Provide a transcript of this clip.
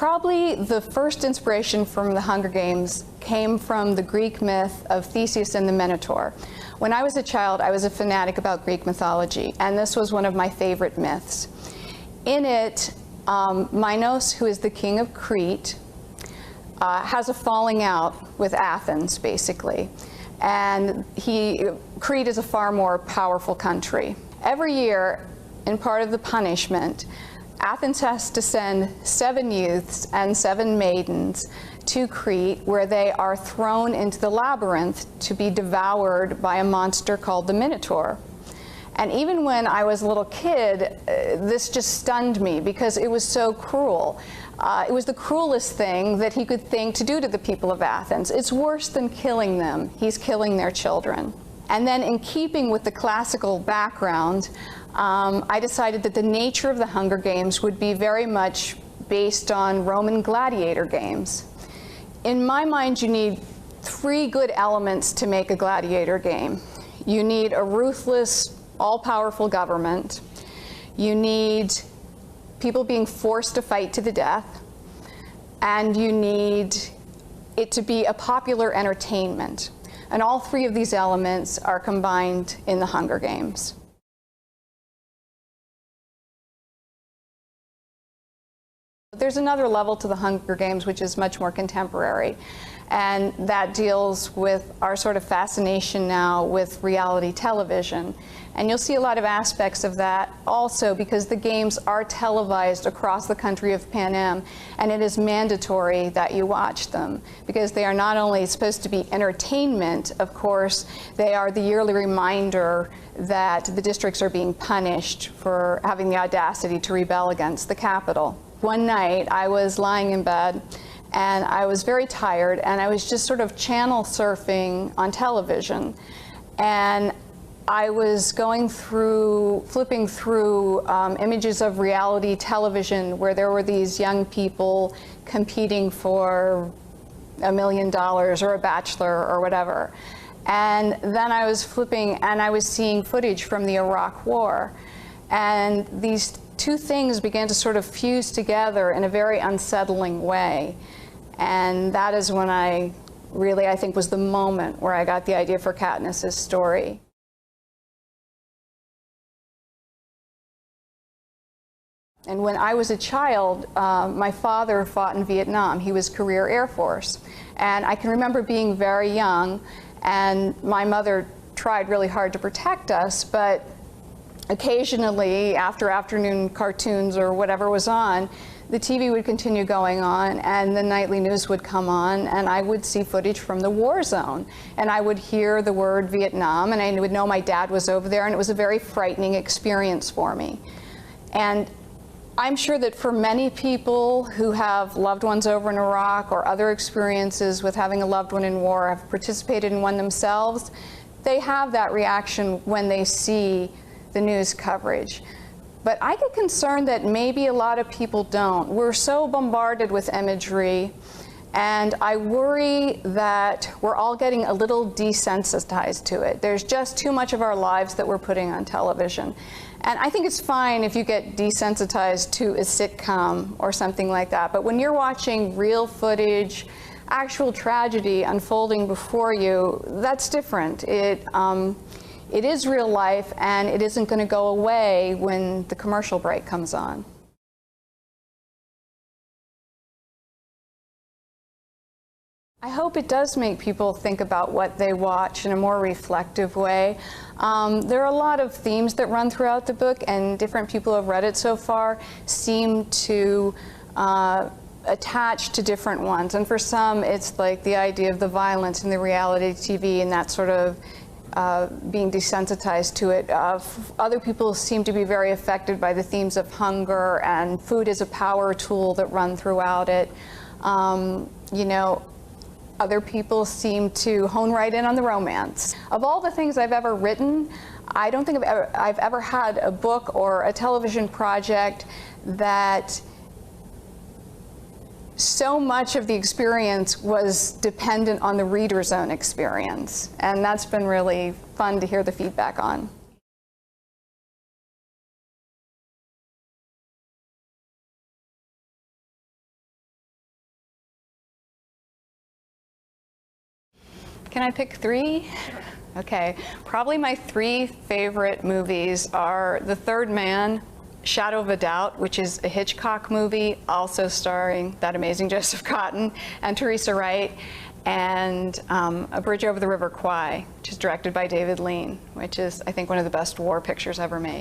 Probably the first inspiration from the Hunger Games came from the Greek myth of Theseus and the Minotaur. When I was a child, I was a fanatic about Greek mythology, and this was one of my favorite myths. In it, Minos, who is the king of Crete, has a falling out with Athens, basically. And Crete is a far more powerful country. Every year, in part of the punishment, Athens has to send 7 youths and 7 maidens to Crete, where they are thrown into the labyrinth to be devoured by a monster called the Minotaur. And even when I was a little kid, this just stunned me because it was so cruel. It was the cruelest thing that he could think to do to the people of Athens. It's worse than killing them. He's killing their children. And then, in keeping with the classical background, I decided that the nature of the Hunger Games would be very much based on Roman gladiator games. In my mind, you need 3 good elements to make a gladiator game. You need a ruthless, all-powerful government. You need people being forced to fight to the death. And you need it to be a popular entertainment. And all 3 of these elements are combined in the Hunger Games. There's another level to the Hunger Games which is much more contemporary, and that deals with our sort of fascination now with reality television. And you'll see a lot of aspects of that also because the games are televised across the country of Pan Am, and it is mandatory that you watch them because they are not only supposed to be entertainment, of course, they are the yearly reminder that the districts are being punished for having the audacity to rebel against the Capitol. One night I was lying in bed and I was very tired and I was just sort of channel surfing on television, and I was flipping through images of reality television where there were these young people competing for $1 million or a bachelor or whatever. And then I was flipping and I was seeing footage from the Iraq War. And these 2 things began to sort of fuse together in a very unsettling way. And that is when I think was the moment where I got the idea for Katniss's story. And when I was a child, my father fought in Vietnam. He was career Air Force. And I can remember being very young, and my mother tried really hard to protect us, but occasionally, after afternoon cartoons or whatever was on, the TV would continue going on and the nightly news would come on, and I would see footage from the war zone. And I would hear the word Vietnam, and I would know my dad was over there, and it was a very frightening experience for me. And I'm sure that for many people who have loved ones over in Iraq or other experiences with having a loved one in war, have participated in one themselves, they have that reaction when they see the news coverage. But I get concerned that maybe a lot of people don't. We're so bombarded with imagery, and I worry that we're all getting a little desensitized to it. There's just too much of our lives that we're putting on television. And I think it's fine if you get desensitized to a sitcom or something like that. But when you're watching real footage, actual tragedy unfolding before you, that's different. It is real life, and it isn't going to go away when the commercial break comes on. I hope it does make people think about what they watch in a more reflective way. There are a lot of themes that run throughout the book, and different people who have read it so far seem to attach to different ones. And for some, it's like the idea of the violence in the reality TV and that sort of being desensitized to it. Other people seem to be very affected by the themes of hunger and food as a power tool that run throughout it. You know, other people seem to hone right in on the romance. Of all the things I've ever written, I don't think I've ever had a book or a television project that so much of the experience was dependent on the reader's own experience. And that's been really fun to hear the feedback on. Can I pick three? Okay, probably my three favorite movies are The Third Man, Shadow of a Doubt, which is a Hitchcock movie, also starring that amazing Joseph Cotten and Teresa Wright, and A Bridge Over the River Kwai, which is directed by David Lean, which is, I think, one of the best war pictures ever made.